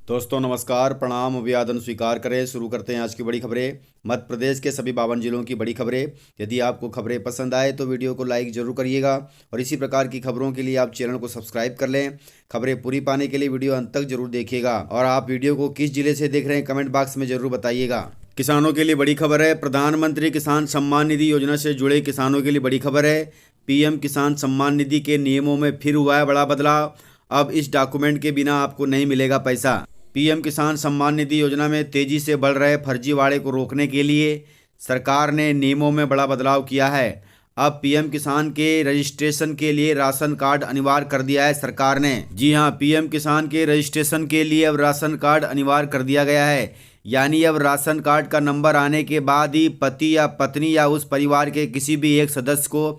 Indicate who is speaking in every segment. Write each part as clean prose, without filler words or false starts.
Speaker 1: दोस्तों नमस्कार, प्रणाम, अभिवादन स्वीकार करें। शुरू करते हैं आज की बड़ी खबरें। मध्य प्रदेश के सभी 52 जिलों की बड़ी खबरें। यदि आपको खबरें पसंद आए तो वीडियो को लाइक जरूर करिएगा और इसी प्रकार की खबरों के लिए आप चैनल को सब्सक्राइब कर लें। खबरें पूरी पाने के लिए वीडियो अंत तक जरूर देखिएगा और आप वीडियो को किस जिले से देख रहे हैं कमेंट बॉक्स में जरूर बताइएगा। किसानों के लिए बड़ी खबर है। प्रधानमंत्री किसान सम्मान निधि योजना से जुड़े किसानों के लिए बड़ी खबर है। पीएम किसान सम्मान निधि के नियमों में फिर हुआ है बड़ा बदलाव। अब इस डॉक्यूमेंट के बिना आपको नहीं मिलेगा पैसा। पीएम किसान सम्मान निधि योजना में तेजी से बढ़ रहे फर्जीवाड़े को रोकने के लिए सरकार ने नियमों में बड़ा बदलाव किया है। अब पीएम किसान के रजिस्ट्रेशन के लिए राशन कार्ड अनिवार्य कर दिया है सरकार ने। जी हां, पीएम किसान के रजिस्ट्रेशन के लिए अब राशन कार्ड अनिवार्य कर दिया गया है। यानी अब राशन कार्ड का नंबर आने के बाद ही पति या पत्नी या उस परिवार के किसी भी एक सदस्य को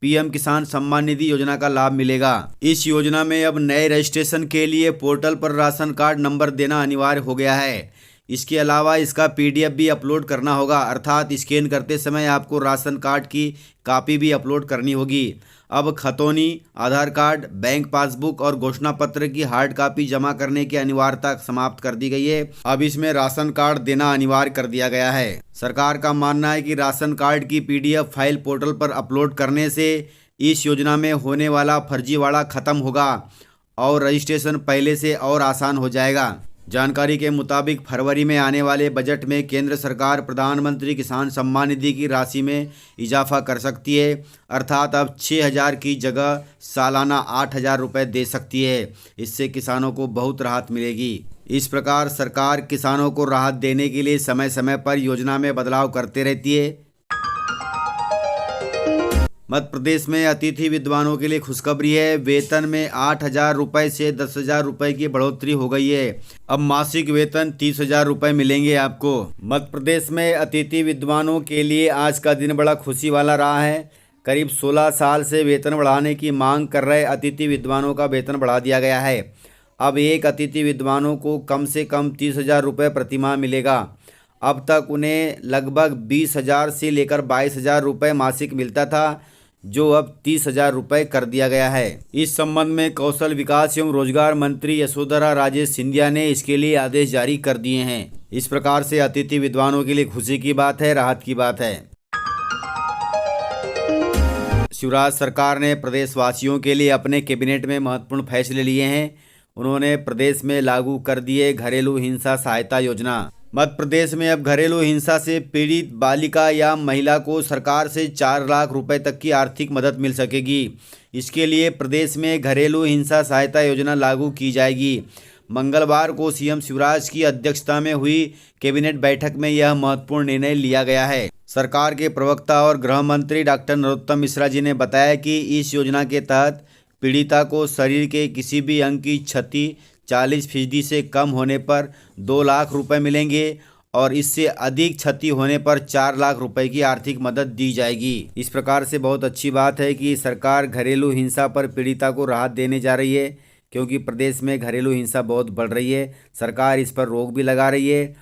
Speaker 1: पीएम किसान सम्मान निधि योजना का लाभ मिलेगा। इस योजना में अब नए रजिस्ट्रेशन के लिए पोर्टल पर राशन कार्ड नंबर देना अनिवार्य हो गया है। इसके अलावा इसका पीडीएफ भी अपलोड करना होगा, अर्थात स्कैन करते समय आपको राशन कार्ड की कॉपी भी अपलोड करनी होगी। अब खतौनी, आधार कार्ड, बैंक पासबुक और घोषणा पत्र की हार्ड कॉपी जमा करने की अनिवार्यता समाप्त कर दी गई है। अब इसमें राशन कार्ड देना अनिवार्य कर दिया गया है। सरकार का मानना है कि राशन कार्ड की पीडीएफ फाइल पोर्टल पर अपलोड करने से इस योजना में होने वाला फर्जीवाड़ा खत्म होगा और रजिस्ट्रेशन पहले से और आसान हो जाएगा। जानकारी के मुताबिक फरवरी में आने वाले बजट में केंद्र सरकार प्रधानमंत्री किसान सम्मान निधि की राशि में इजाफा कर सकती है, अर्थात अब 6,000 की जगह सालाना 8,000 रुपये दे सकती है। इससे किसानों को बहुत राहत मिलेगी। इस प्रकार सरकार किसानों को राहत देने के लिए समय समय पर योजना में बदलाव करते रहती है। मध्य प्रदेश में अतिथि विद्वानों के लिए खुशखबरी है। वेतन में 8,000 रुपये से 10,000 रुपये की बढ़ोतरी हो गई है। अब मासिक वेतन 30,000 रुपये मिलेंगे आपको। मध्य प्रदेश में अतिथि विद्वानों के लिए आज का दिन बड़ा खुशी वाला रहा है। करीब 16 साल से वेतन बढ़ाने की मांग कर रहे अतिथि विद्वानों का वेतन बढ़ा दिया गया है। अब एक अतिथि विद्वानों को कम से कम 30,000 रुपये प्रतिमाह मिलेगा। अब तक उन्हें लगभग 20,000 से लेकर 22,000 रुपये मासिक मिलता था, जो अब 30,000 रुपये कर दिया गया है। इस संबंध में कौशल विकास एवं रोजगार मंत्री यशोधरा राजे सिंधिया ने इसके लिए आदेश जारी कर दिए हैं। इस प्रकार से अतिथि विद्वानों के लिए खुशी की बात है, राहत की बात है। शिवराज सरकार ने प्रदेशवासियों के लिए अपने कैबिनेट में महत्वपूर्ण फैसले लिए हैं। उन्होंने प्रदेश में लागू कर दिए घरेलू हिंसा सहायता योजना। मध्य प्रदेश में अब घरेलू हिंसा से पीड़ित बालिका या महिला को सरकार से 4 लाख रुपए तक की आर्थिक मदद मिल सकेगी। इसके लिए प्रदेश में घरेलू हिंसा सहायता योजना लागू की जाएगी। मंगलवार को सीएम शिवराज की अध्यक्षता में हुई कैबिनेट बैठक में यह महत्वपूर्ण निर्णय लिया गया है। सरकार के प्रवक्ता और गृह मंत्री डॉक्टर नरोत्तम मिश्रा जी ने बताया कि इस योजना के तहत पीड़िता को शरीर के किसी भी अंग की क्षति 40% से कम होने पर 2 लाख रुपए मिलेंगे और इससे अधिक क्षति होने पर 4 लाख रुपए की आर्थिक मदद दी जाएगी। इस प्रकार से बहुत अच्छी बात है कि सरकार घरेलू हिंसा पर पीड़िता को राहत देने जा रही है, क्योंकि प्रदेश में घरेलू हिंसा बहुत बढ़ रही है। सरकार इस पर रोक भी लगा रही है।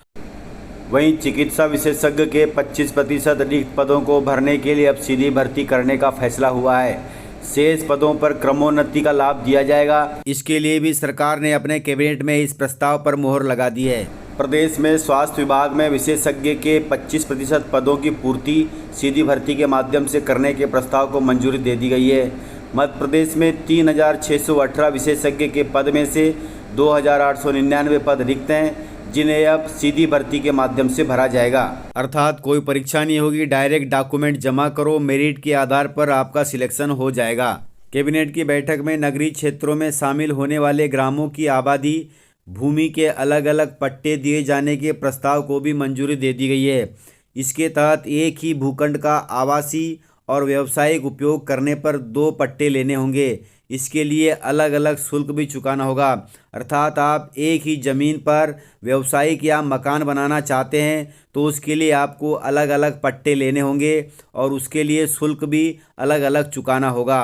Speaker 1: वहीं चिकित्सा विशेषज्ञ के 25% रिक्त पदों को भरने के लिए अब सीधी भर्ती करने का फैसला हुआ है। शेष पदों पर क्रमोन्नति का लाभ दिया जाएगा। इसके लिए भी सरकार ने अपने कैबिनेट में इस प्रस्ताव पर मोहर लगा दी है। प्रदेश में स्वास्थ्य विभाग में विशेषज्ञ के 25% पदों की पूर्ति सीधी भर्ती के माध्यम से करने के प्रस्ताव को मंजूरी दे दी गई है। मध्य प्रदेश में 3,618 विशेषज्ञ के पद में से 2,899 पद रिक्त हैं, जिन्हें अब सीधी भर्ती के माध्यम से भरा जाएगा। अर्थात कोई परीक्षा नहीं होगी, डायरेक्ट डॉक्यूमेंट जमा करो, मेरिट के आधार पर आपका सिलेक्शन हो जाएगा। कैबिनेट की बैठक में नगरीय क्षेत्रों में शामिल होने वाले ग्रामों की आबादी, भूमि के अलग अलग पट्टे दिए जाने के प्रस्ताव को भी मंजूरी दे दी गई है। इसके तहत एक ही भूखंड का आवासीय और व्यावसायिक उपयोग करने पर 2 पट्टे लेने होंगे। इसके लिए अलग अलग शुल्क भी चुकाना होगा। अर्थात आप एक ही ज़मीन पर व्यावसायिक या मकान बनाना चाहते हैं तो उसके लिए आपको अलग अलग पट्टे लेने होंगे और उसके लिए शुल्क भी अलग अलग चुकाना होगा।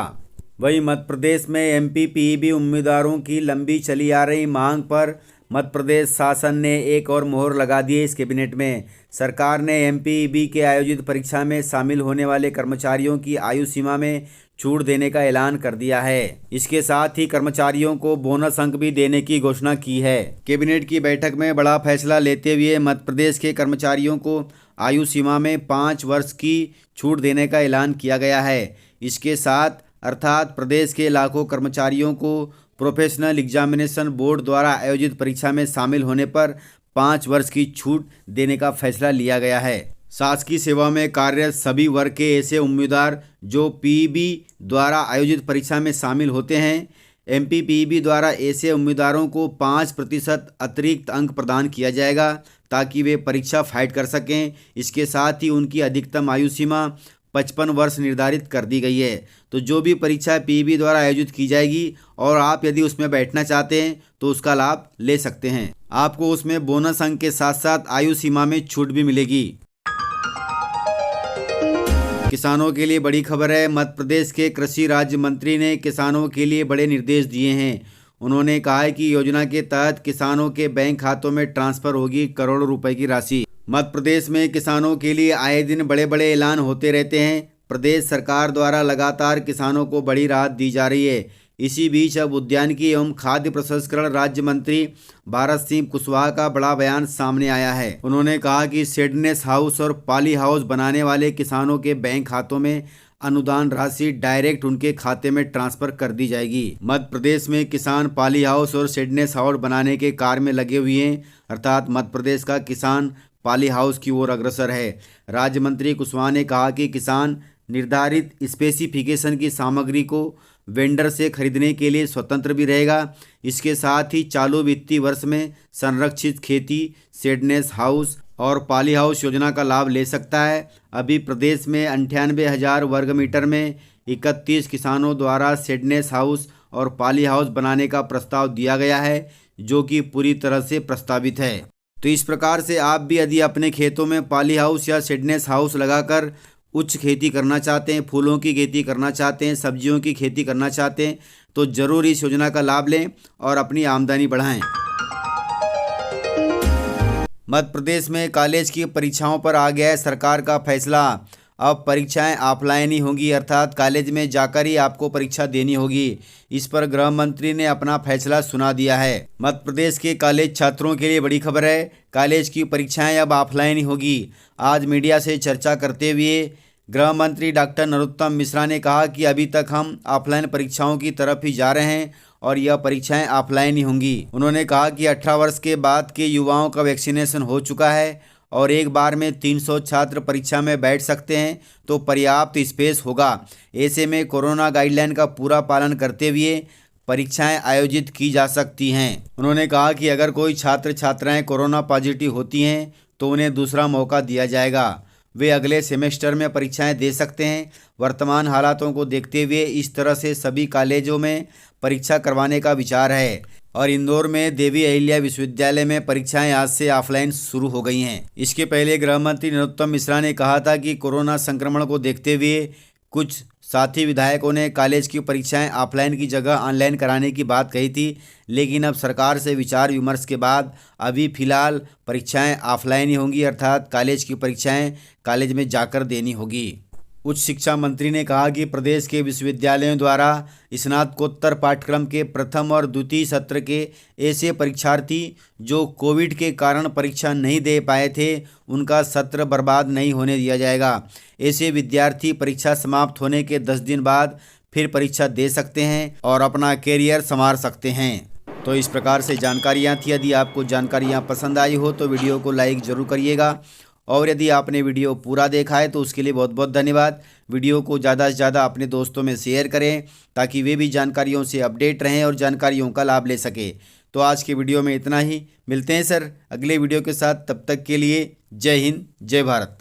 Speaker 1: वहीं मध्य प्रदेश में एमपीपीईबी उम्मीदवारों की लंबी चली आ रही मांग पर मध्य प्रदेश शासन ने एक और मोहर लगा दी है। इस कैबिनेट में सरकार ने एमपीईबी के आयोजित परीक्षा में शामिल होने वाले कर्मचारियों की आयु सीमा में छूट देने का ऐलान कर दिया है। इसके साथ ही कर्मचारियों को बोनस अंक भी देने की घोषणा की है। कैबिनेट की बैठक में बड़ा फैसला लेते हुए मध्य प्रदेश के कर्मचारियों को आयु सीमा में 5 वर्ष की छूट देने का ऐलान किया गया है। इसके साथ अर्थात प्रदेश के लाखों कर्मचारियों को प्रोफेशनल एग्जामिनेशन बोर्ड द्वारा आयोजित परीक्षा में शामिल होने पर 5 वर्ष की छूट देने का फैसला लिया गया है। शासकीय सेवा में कार्यरत सभी वर्ग के ऐसे उम्मीदवार जो पीईबी द्वारा आयोजित परीक्षा में शामिल होते हैं, एमपीपीईबी द्वारा ऐसे उम्मीदवारों को 5% अतिरिक्त अंक प्रदान किया जाएगा ताकि वे परीक्षा फाइट कर सकें। इसके साथ ही उनकी अधिकतम आयु सीमा 55 वर्ष निर्धारित कर दी गई है। तो जो भी परीक्षा पीईबी द्वारा आयोजित की जाएगी और आप यदि उसमें बैठना चाहते हैं तो उसका लाभ ले सकते हैं। आपको उसमें बोनस अंक के साथ साथ आयु सीमा में छूट भी मिलेगी। किसानों के लिए बड़ी खबर है। मध्य प्रदेश के कृषि राज्य मंत्री ने किसानों के लिए बड़े निर्देश दिए हैं। उन्होंने कहा है कि योजना के तहत किसानों के बैंक खातों में ट्रांसफर होगी करोड़ों रुपए की राशि। मध्य प्रदेश में किसानों के लिए आए दिन बड़े बड़े ऐलान होते रहते हैं। प्रदेश सरकार द्वारा लगातार किसानों को बड़ी राहत दी जा रही है। इसी बीच अब उद्यानिकी एवं खाद्य प्रसंस्करण राज्य मंत्री भारत सिंह कुशवाहा का बड़ा बयान सामने आया है। उन्होंने कहा कि शेडनेस हाउस और पॉली हाउस बनाने वाले किसानों के बैंक खातों में अनुदान राशि डायरेक्ट उनके खाते में ट्रांसफर कर दी जाएगी। मध्य प्रदेश में किसान पॉली हाउस और शेडनेस हाउस बनाने के कार्य में लगे हुए हैं, अर्थात मध्य प्रदेश का किसान पॉली हाउस की ओर अग्रसर है। राज्य मंत्री कुशवाहा ने कहा कि किसान निर्धारित स्पेसिफिकेशन की सामग्री को वेंडर से खरीदने के लिए स्वतंत्र भी रहेगा। इसके साथ ही चालू वित्तीय वर्ष में संरक्षित खेती, शेडनेस हाउस और पॉली हाउस योजना का लाभ ले सकता है। अभी प्रदेश में 98,000 वर्ग मीटर में 31 किसानों द्वारा शेडनेस हाउस और पॉली हाउस बनाने का प्रस्ताव दिया गया है, जो कि पूरी तरह से प्रस्तावित है। तो इस प्रकार से आप भी यदि अपने खेतों में पॉली हाउस या शेडनेस हाउस लगाकर उच्च खेती करना चाहते हैं, फूलों की खेती करना चाहते हैं, सब्जियों की खेती करना चाहते हैं, तो ज़रूर इस योजना का लाभ लें और अपनी आमदनी बढ़ाएं। मध्य प्रदेश में कॉलेज की परीक्षाओं पर आ गया है सरकार का फैसला। अब परीक्षाएं ऑफलाइन ही होंगी, अर्थात कॉलेज में जाकर ही आपको परीक्षा देनी होगी। इस पर गृह मंत्री ने अपना फैसला सुना दिया है। मध्य प्रदेश के कॉलेज छात्रों के लिए बड़ी खबर है। कॉलेज की परीक्षाएं अब ऑफलाइन ही होगी। आज मीडिया से चर्चा करते हुए गृह मंत्री डॉक्टर नरोत्तम मिश्रा ने कहा कि अभी तक हम ऑफलाइन परीक्षाओं की तरफ ही जा रहे हैं और यह परीक्षाएं ऑफलाइन ही होंगी। उन्होंने कहा कि 18 वर्ष के बाद के युवाओं का वैक्सीनेशन हो चुका है और एक बार में 300 छात्र परीक्षा में बैठ सकते हैं, तो पर्याप्त स्पेस होगा। ऐसे में कोरोना गाइडलाइन का पूरा पालन करते हुए परीक्षाएं आयोजित की जा सकती हैं। उन्होंने कहा कि अगर कोई छात्र छात्राएं कोरोना पॉजिटिव होती हैं तो उन्हें दूसरा मौका दिया जाएगा। वे अगले सेमेस्टर में परीक्षाएं दे सकते हैं। वर्तमान हालातों को देखते हुए इस तरह से सभी कॉलेजों में परीक्षा करवाने का विचार है और इंदौर में देवी अहिल्या विश्वविद्यालय में परीक्षाएं आज से ऑफलाइन शुरू हो गई हैं। इसके पहले गृह मंत्री नरोत्तम मिश्रा ने कहा था कि कोरोना संक्रमण को देखते हुए कुछ साथी विधायकों ने कॉलेज की परीक्षाएं ऑफलाइन की जगह ऑनलाइन कराने की बात कही थी, लेकिन अब सरकार से विचार विमर्श के बाद अभी फिलहाल परीक्षाएं ऑफलाइन ही होंगी, अर्थात कॉलेज की परीक्षाएं कॉलेज में जाकर देनी होगी। उच्च शिक्षा मंत्री ने कहा कि प्रदेश के विश्वविद्यालयों द्वारा स्नातकोत्तर पाठ्यक्रम के प्रथम और द्वितीय सत्र के ऐसे परीक्षार्थी जो कोविड के कारण परीक्षा नहीं दे पाए थे, उनका सत्र बर्बाद नहीं होने दिया जाएगा। ऐसे विद्यार्थी परीक्षा समाप्त होने के 10 दिन बाद फिर परीक्षा दे सकते हैं और अपना कैरियर संवार सकते हैं। तो इस प्रकार से जानकारियाँ थी। यदि आपको जानकारियाँ पसंद आई हो तो वीडियो को लाइक ज़रूर करिएगा और यदि आपने वीडियो पूरा देखा है तो उसके लिए बहुत बहुत धन्यवाद। वीडियो को ज़्यादा से ज़्यादा अपने दोस्तों में शेयर करें ताकि वे भी जानकारियों से अपडेट रहें और जानकारियों का लाभ ले सके। तो आज के वीडियो में इतना ही। मिलते हैं सर अगले वीडियो के साथ, तब तक के लिए जय हिंद जय भारत।